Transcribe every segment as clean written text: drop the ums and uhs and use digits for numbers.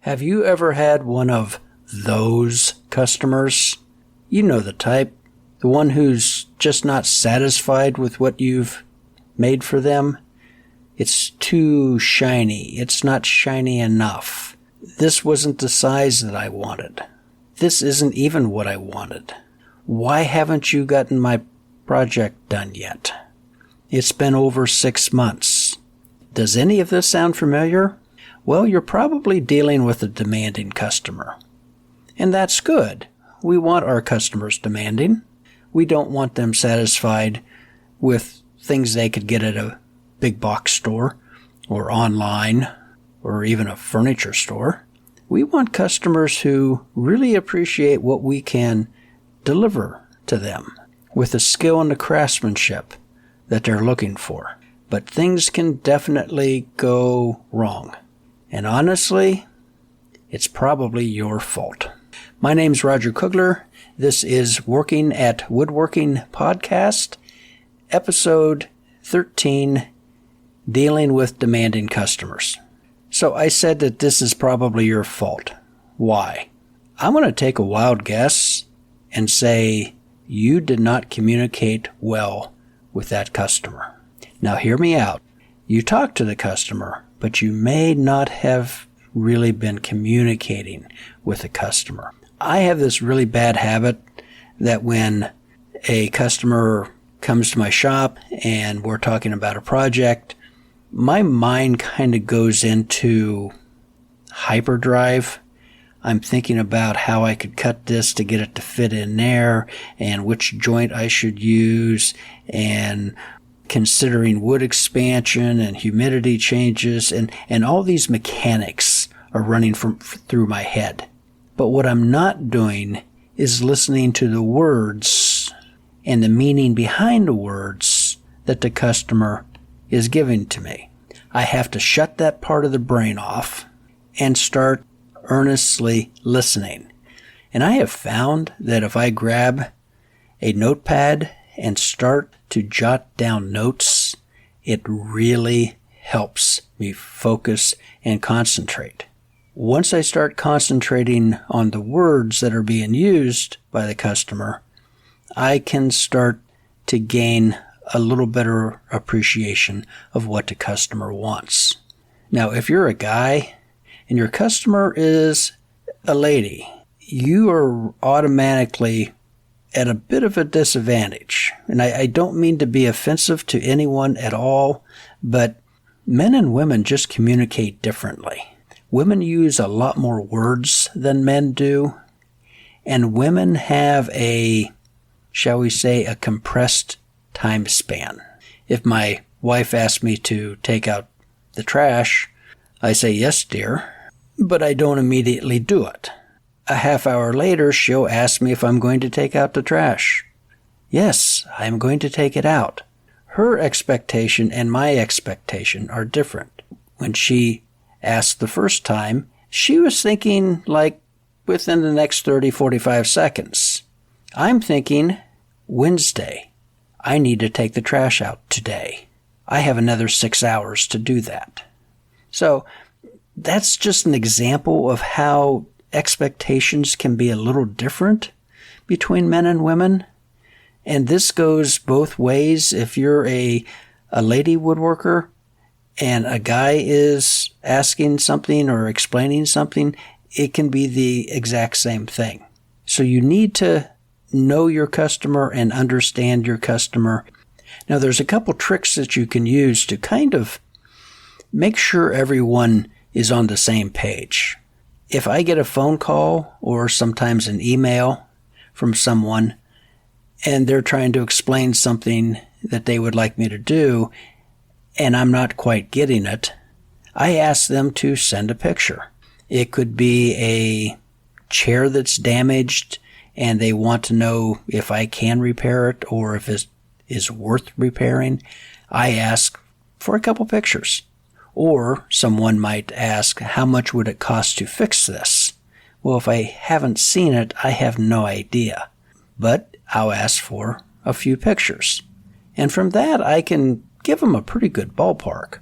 Have you ever had one of those customers? You know the type. The one who's just not satisfied with what you've made for them. It's too shiny. It's not shiny enough. This wasn't the size that I wanted. This isn't even what I wanted. Why haven't you gotten my project done yet? It's been over 6 months. Does any of this sound familiar? Well, you're probably dealing with a demanding customer. And that's good. We want our customers demanding. We don't want them satisfied with things they could get at a big box store or online or even a furniture store. We want customers who really appreciate what we can deliver to them with the skill and the craftsmanship that they're looking for. But things can definitely go wrong. And honestly, it's probably your fault. My name's Roger Kugler. This is Working at Woodworking Podcast, Episode 13, Dealing with Demanding Customers. So I said that this is probably your fault. Why? I'm going to take a wild guess and say you did not communicate well with that customer. Now hear me out. You talked to the customer, but you may not have really been communicating with the customer. I have this really bad habit that when a customer comes to my shop and we're talking about a project, my mind kind of goes into hyperdrive. I'm thinking about how I could cut this to get it to fit in there and which joint I should use and considering wood expansion and humidity changes and all these mechanics are running through my head. But what I'm not doing is listening to the words and the meaning behind the words that the customer is giving to me. I have to shut that part of the brain off and start earnestly listening. And I have found that if I grab a notepad and start to jot down notes, it really helps me focus and concentrate. Once I start concentrating on the words that are being used by the customer, I can start to gain a little better appreciation of what the customer wants. Now, if you're a guy and your customer is a lady, you are automatically at a bit of a disadvantage. And I don't mean to be offensive to anyone at all, but men and women just communicate differently. Women use a lot more words than men do, and women have shall we say, a compressed time span. If my wife asks me to take out the trash, I say, yes, dear, but I don't immediately do it. A half hour later, she'll ask me if I'm going to take out the trash. Yes, I'm going to take it out. Her expectation and my expectation are different. When she asked the first time, she was thinking like within the next 30-45 seconds. I'm thinking, Wednesday, I need to take the trash out today. I have another 6 hours to do that. So that's just an example of how expectations can be a little different between men and women. And this goes both ways. If you're a lady woodworker and a guy is asking something or explaining something, it can be the exact same thing. So you need to know your customer and understand your customer. Now, there's a couple tricks that you can use to kind of make sure everyone is on the same page. If I get a phone call or sometimes an email from someone and they're trying to explain something that they would like me to do and I'm not quite getting it, I ask them to send a picture. It could be a chair that's damaged and they want to know if I can repair it or if it is worth repairing. I ask for a couple pictures. Or someone might ask, how much would it cost to fix this? Well, if I haven't seen it, I have no idea. But I'll ask for a few pictures. And from that, I can give them a pretty good ballpark.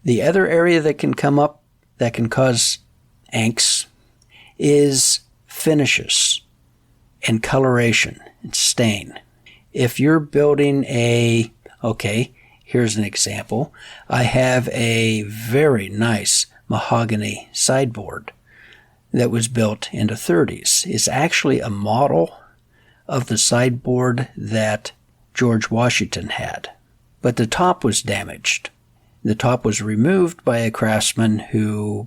The other area that can come up that can cause inks is finishes and coloration and stain. If you're building here's an example. I have a very nice mahogany sideboard that was built in the 30s. It's actually a model of the sideboard that George Washington had. But the top was damaged. The top was removed by a craftsman who,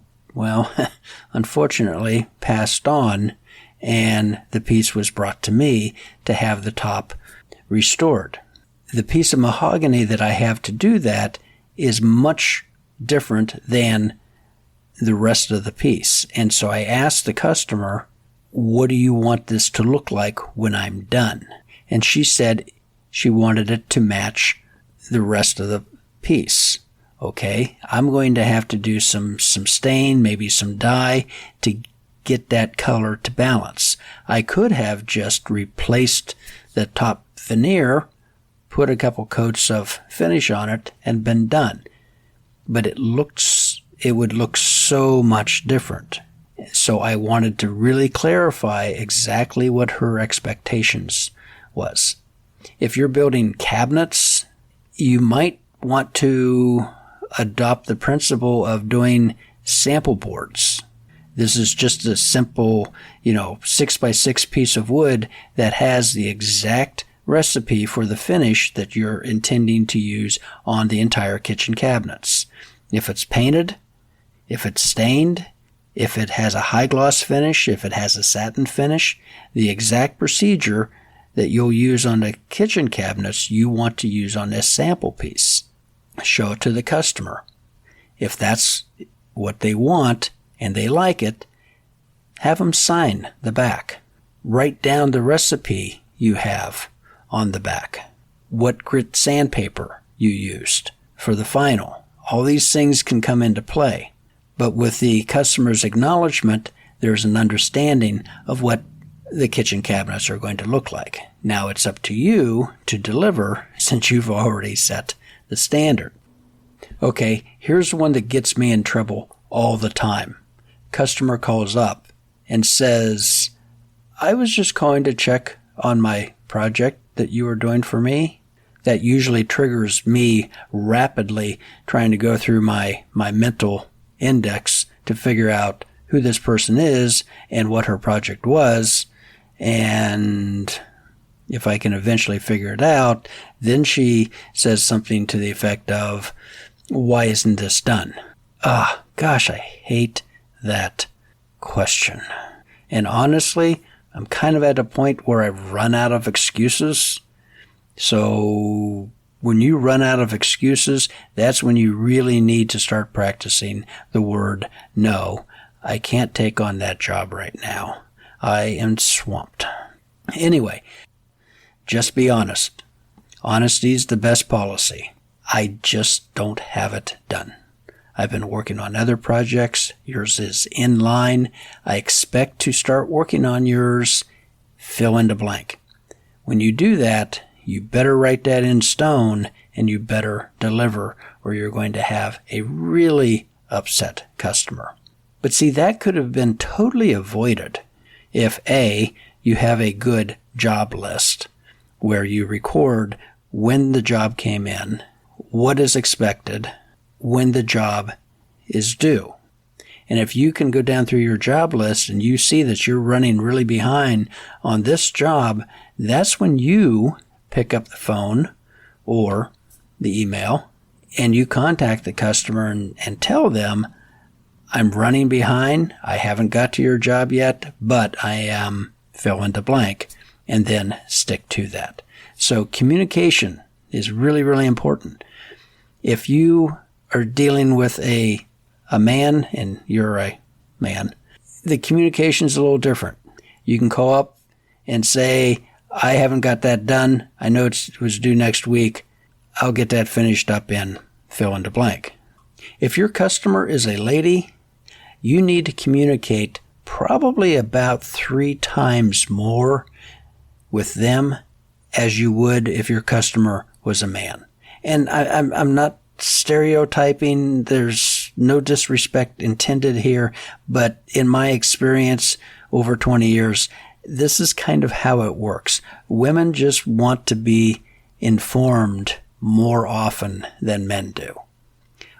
unfortunately passed on, and the piece was brought to me to have the top restored. The piece of mahogany that I have to do that is much different than the rest of the piece. And so I asked the customer, what do you want this to look like when I'm done? And she said she wanted it to match the rest of the piece. Okay, I'm going to have to do some stain, maybe some dye to get that color to balance. I could have just replaced the top veneer, put a couple coats of finish on it, and been done. But it would look so much different. So I wanted to really clarify exactly what her expectations was. If you're building cabinets, you might want to adopt the principle of doing sample boards. This is just a simple, 6x6 piece of wood that has the exact recipe for the finish that you're intending to use on the entire kitchen cabinets. If it's painted, if it's stained, if it has a high gloss finish, if it has a satin finish, the exact procedure that you'll use on the kitchen cabinets you want to use on this sample piece. Show it to the customer. If that's what they want and they like it, have them sign the back. Write down the recipe you have on the back. What grit sandpaper you used for the final. All these things can come into play. But with the customer's acknowledgement, there's an understanding of what the kitchen cabinets are going to look like. Now it's up to you to deliver since you've already set the standard. Okay, here's one that gets me in trouble all the time. Customer calls up and says, I was just calling to check on my project that you were doing for me. That usually triggers me rapidly trying to go through my mental index to figure out who this person is and what her project was. And if I can eventually figure it out, then she says something to the effect of, why isn't this done? Gosh, I hate that question. And honestly, I'm kind of at a point where I've run out of excuses. So when you run out of excuses, that's when you really need to start practicing the word no. I can't take on that job right now. I am swamped. Anyway, just be honest. Honesty is the best policy. I just don't have it done. I've been working on other projects. Yours is in line. I expect to start working on yours. Fill in the blank. When you do that, you better write that in stone and you better deliver, or you're going to have a really upset customer. But see, that could have been totally avoided if A, you have a good job list where you record when the job came in, what is expected, when the job is due. And if you can go down through your job list and you see that you're running really behind on this job, that's when you pick up the phone or the email and you contact the customer and tell them, I'm running behind, I haven't got to your job yet, but I am fill in the blank, and then stick to that. So communication is really, really important. If you are dealing with a man and you're a man, the communication is a little different. You can call up and say, I haven't got that done. I know it was due next week. I'll get that finished up in fill in the blank. If your customer is a lady, you need to communicate probably about 3 times more with them as you would if your customer was a man. And I'm not stereotyping. There's no disrespect intended here, but in my experience over 20 years, this is kind of how it works. Women just want to be informed more often than men do.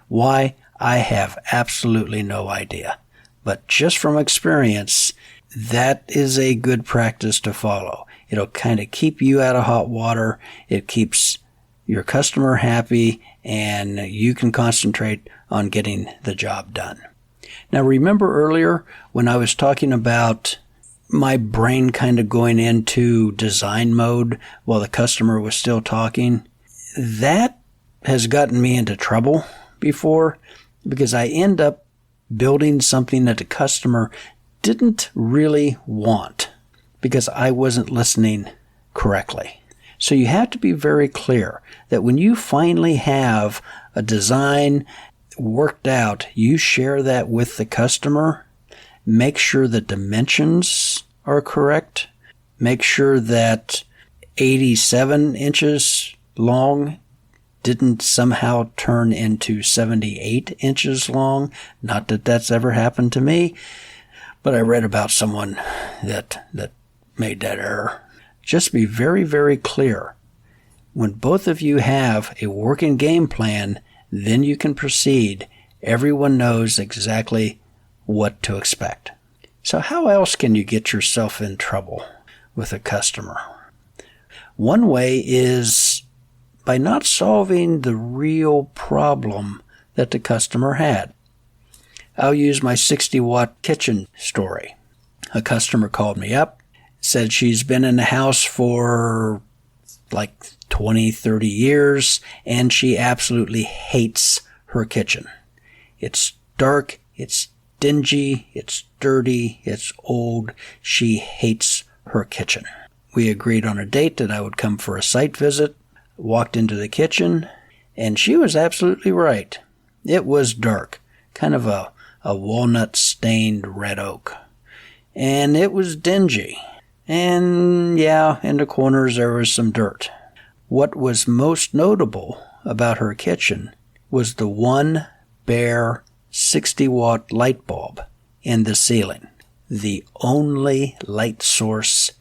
Why? I have absolutely no idea. But just from experience, that is a good practice to follow. It'll kind of keep you out of hot water. It keeps your customer happy, and you can concentrate on getting the job done. Now, remember earlier when I was talking about my brain kind of going into design mode while the customer was still talking? That has gotten me into trouble before because I end up building something that the customer didn't really want because I wasn't listening correctly. So you have to be very clear that when you finally have a design worked out, you share that with the customer. Make sure the dimensions are correct. Make sure that 87 inches long didn't somehow turn into 78 inches long. Not that that's ever happened to me, but I read about someone that made that error. Just be very, very clear. When both of you have a working game plan, then you can proceed. Everyone knows exactly what to expect. So how else can you get yourself in trouble with a customer? One way is by not solving the real problem that the customer had. I'll use my 60-watt kitchen story. A customer called me up, said she's been in the house for like 20, 30 years, and she absolutely hates her kitchen. It's dark, it's dingy, it's dirty, it's old. She hates her kitchen. We agreed on a date that I would come for a site visit, walked into the kitchen, and she was absolutely right. It was dark, kind of a walnut-stained red oak. And it was dingy. And yeah, in the corners there was some dirt. What was most notable about her kitchen was the one bare 60-watt light bulb in the ceiling. The only light source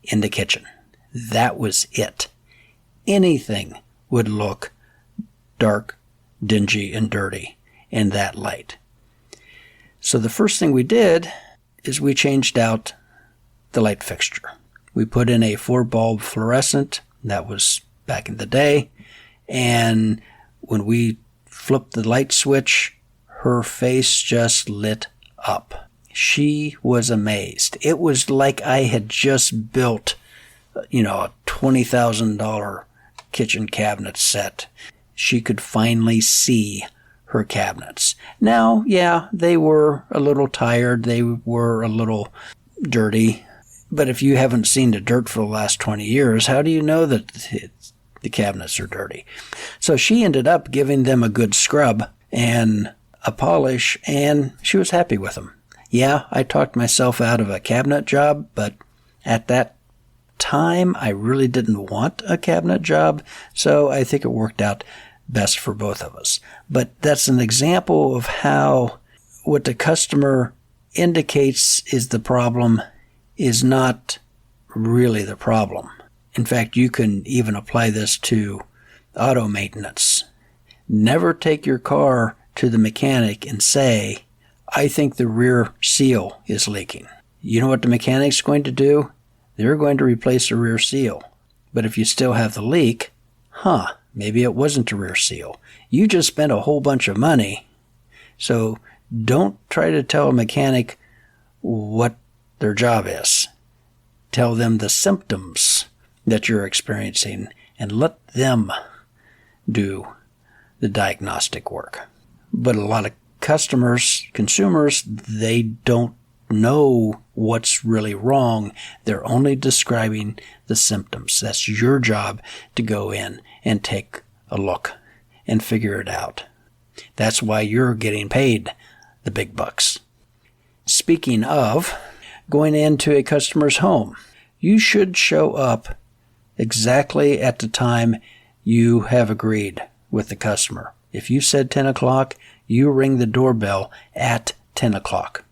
in the kitchen. That was it. Anything would look dark, dingy, and dirty in that light. So the first thing we did is we changed out the light fixture. We put in a 4-bulb fluorescent. That was back in the day. And when we flipped the light switch, her face just lit up. She was amazed. It was like I had just built, a $20,000 kitchen cabinet set. She could finally see her cabinets. Now, yeah, they were a little tired. They were a little dirty. But if you haven't seen the dirt for the last 20 years, how do you know that the cabinets are dirty? So she ended up giving them a good scrub and a polish, and she was happy with them. Yeah, I talked myself out of a cabinet job, but at that time, I really didn't want a cabinet job, so I think it worked out best for both of us. But that's an example of how what the customer indicates is the problem is not really the problem. In fact, you can even apply this to auto maintenance. Never take your car to the mechanic and say, I think the rear seal is leaking. You know what the mechanic's going to do? They're going to replace the rear seal. But if you still have the leak, maybe it wasn't the rear seal. You just spent a whole bunch of money. So don't try to tell a mechanic what their job is. Tell them the symptoms that you're experiencing and let them do the diagnostic work. But a lot of consumers, they don't know what's really wrong. They're only describing the symptoms. That's your job to go in and take a look and figure it out. That's why you're getting paid the big bucks. Speaking of going into a customer's home, you should show up exactly at the time you have agreed with the customer. If you said 10 o'clock, you ring the doorbell at 10 o'clock.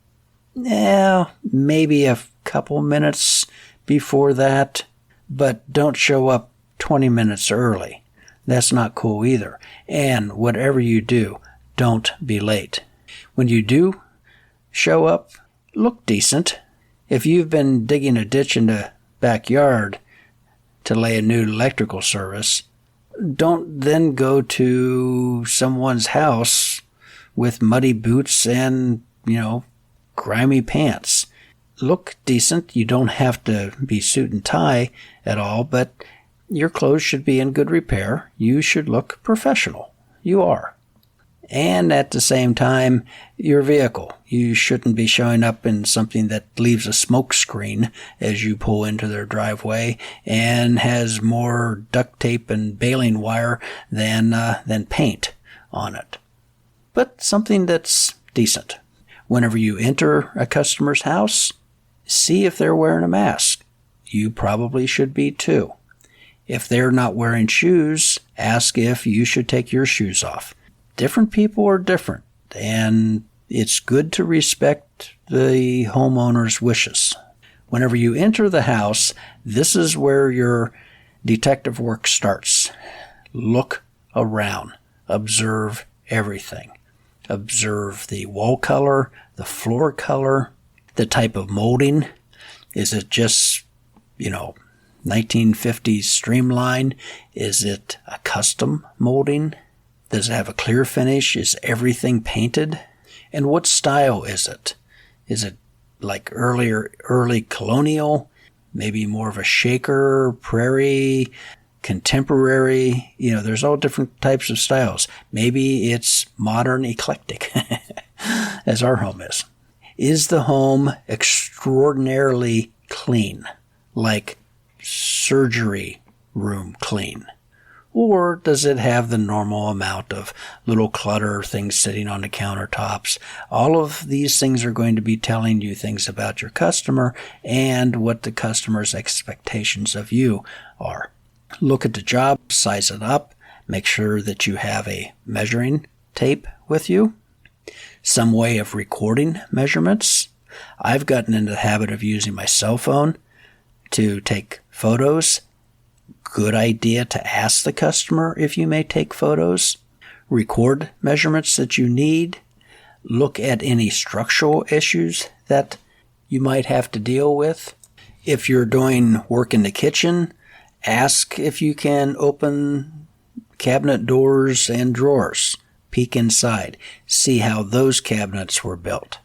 Maybe a couple minutes before that, but don't show up 20 minutes early. That's not cool either. And whatever you do, don't be late. When you do show up, look decent. If you've been digging a ditch in the backyard to lay a new electrical service, don't then go to someone's house with muddy boots and, grimy pants. Look decent. You don't have to be suit and tie at all, but your clothes should be in good repair. You should look professional. You are. And at the same time, your vehicle. You shouldn't be showing up in something that leaves a smoke screen as you pull into their driveway and has more duct tape and baling wire than paint on it. But something that's decent. Whenever you enter a customer's house, see if they're wearing a mask. You probably should be too. If they're not wearing shoes, ask if you should take your shoes off. Different people are different, and it's good to respect the homeowner's wishes. Whenever you enter the house, this is where your detective work starts. Look around. Observe everything. Observe the wall color, the floor color, the type of molding. Is it just, 1950s streamline? Is it a custom molding? Does it have a clear finish? Is everything painted? And what style is it? Is it like early colonial? Maybe more of a shaker, prairie, contemporary? There's all different types of styles. Maybe it's modern eclectic, as our home is. Is the home extraordinarily clean, like surgery room clean? Or does it have the normal amount of little clutter, things sitting on the countertops? All of these things are going to be telling you things about your customer and what the customer's expectations of you are. Look at the job, size it up, make sure that you have a measuring tape with you, some way of recording measurements. I've gotten into the habit of using my cell phone to take photos. Good idea to ask the customer if you may take photos. Record measurements that you need. Look at any structural issues that you might have to deal with. If you're doing work in the kitchen, ask if you can open cabinet doors and drawers. Peek inside. See how those cabinets were built.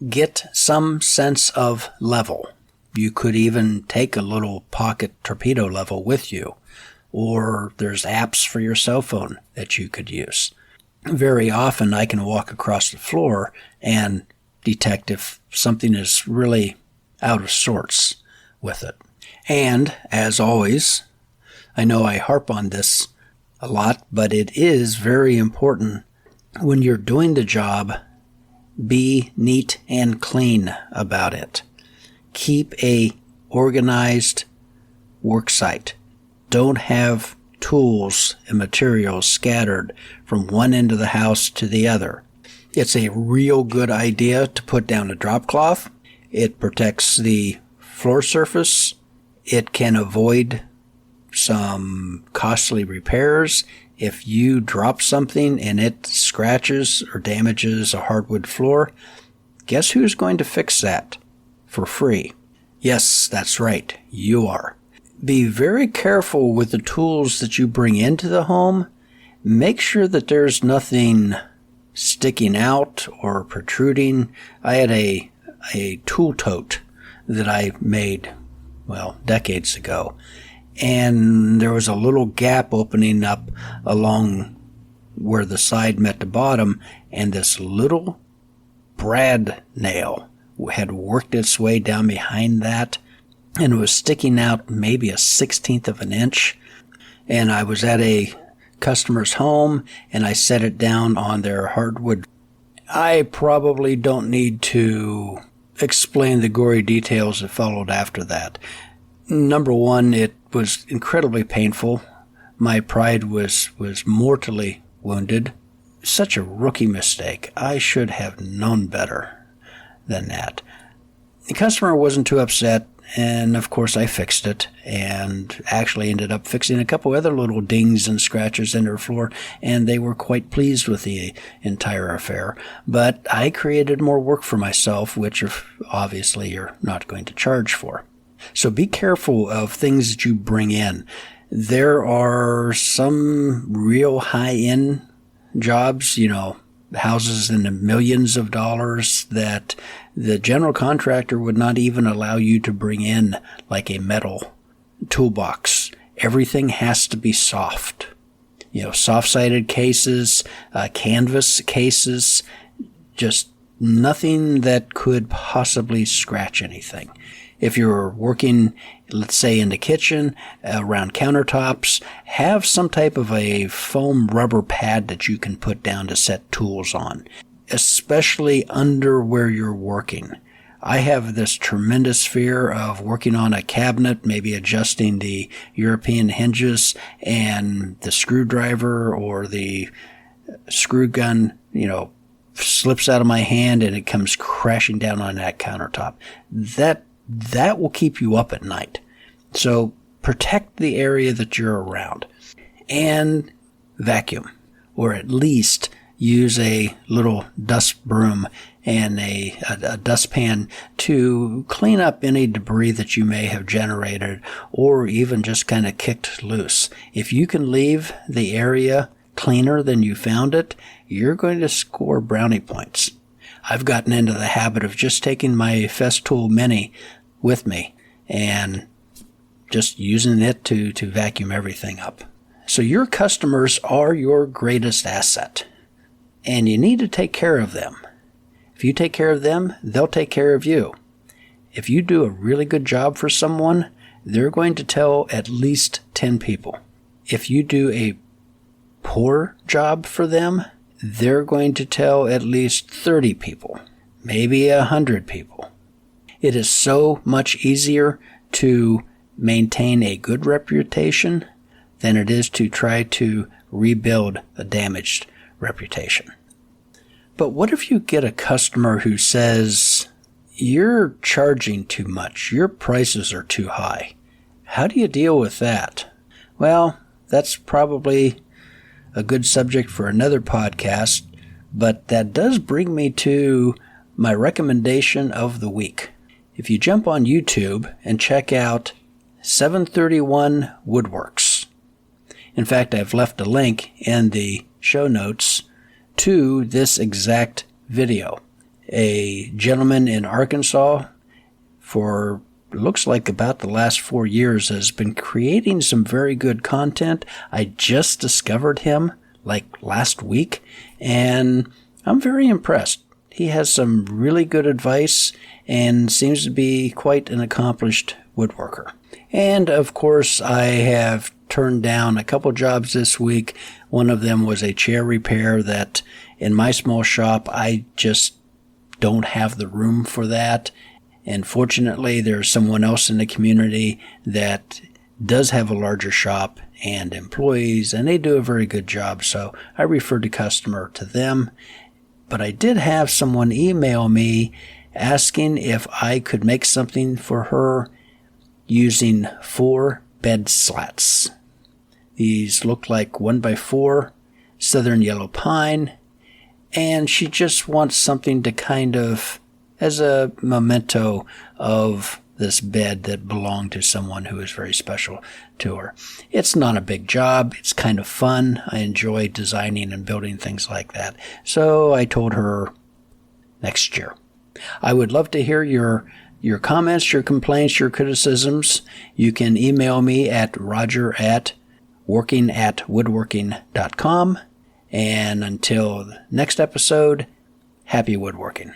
Get some sense of level. You could even take a little pocket torpedo level with you. Or there's apps for your cell phone that you could use. Very often I can walk across the floor and detect if something is really out of sorts with it. And, as always, I know I harp on this a lot, but it is very important when you're doing the job, be neat and clean about it. Keep a organized work site. Don't have tools and materials scattered from one end of the house to the other. It's a real good idea to put down a drop cloth. It protects the floor surface. It can avoid some costly repairs. If you drop something and it scratches or damages a hardwood floor, guess who's going to fix that for free? Yes, that's right. You are. Be very careful with the tools that you bring into the home. Make sure that there's nothing sticking out or protruding. I had a tool tote that I made, decades ago. And there was a little gap opening up along where the side met the bottom, and this little brad nail had worked its way down behind that, and it was sticking out maybe a 1/16 of an inch. And I was at a customer's home, and I set it down on their hardwood. I probably don't need to explain the gory details that followed after that. Number one, it was incredibly painful. My pride was mortally wounded. such a rookie mistake. I should have known better than that. The customer wasn't too upset, and of course I fixed it and actually ended up fixing a couple other little dings and scratches in her floor, and they were quite pleased with the entire affair. But I created more work for myself, which obviously you're not going to charge for. So be careful of things that you bring in. There are some real high-end jobs, houses in the millions of dollars that the general contractor would not even allow you to bring in, like a metal toolbox. Everything has to be soft. Soft-sided cases, canvas cases, just nothing that could possibly scratch anything. If you're working, let's say, in the kitchen, around countertops, have some type of a foam rubber pad that you can put down to set tools on, especially under where you're working. I have this tremendous fear of working on a cabinet, maybe adjusting the European hinges, and the screwdriver or the screw gun, slips out of my hand and it comes crashing down on that countertop. That will keep you up at night. So protect the area that you're around and vacuum, or at least use a little dust broom and a dustpan to clean up any debris that you may have generated or even just kind of kicked loose. If you can leave the area cleaner than you found it, you're going to score brownie points. I've gotten into the habit of just taking my Festool Mini with me and just using it to vacuum everything up. So your customers are your greatest asset, and you need to take care of them. If you take care of them, they'll take care of you. If you do a really good job for someone, they're going to tell at least 10 people. If you do a poor job for them, they're going to tell at least 30 people, maybe 100 people. It is so much easier to maintain a good reputation than it is to try to rebuild a damaged reputation. But what if you get a customer who says, "You're charging too much, your prices are too high"? How do you deal with that? Well, that's probably a good subject for another podcast, but that does bring me to my recommendation of the week. If you jump on YouTube and check out 731 Woodworks. In fact, I've left a link in the show notes to this exact video. A gentleman in Arkansas, for looks like about the last 4 years, has been creating some very good content. I just discovered him like last week, and I'm very impressed. He has some really good advice and seems to be quite an accomplished woodworker. And of course, I have turned down a couple jobs this week. One of them was a chair repair that in my small shop, I just don't have the room for that. And fortunately, there's someone else in the community that does have a larger shop and employees, and they do a very good job. So I referred the customer to them. But I did have someone email me asking if I could make something for her using 4 bed slats. These look like 1x4 southern yellow pine, and she just wants something to kind of as a memento of this bed that belonged to someone who is very special to her. It's not a big job. It's kind of fun. I enjoy designing and building things like that. So I told her next year. I would love to hear your comments, your complaints, your criticisms. You can email me at roger@working@woodworking.com. And until the next episode, happy woodworking.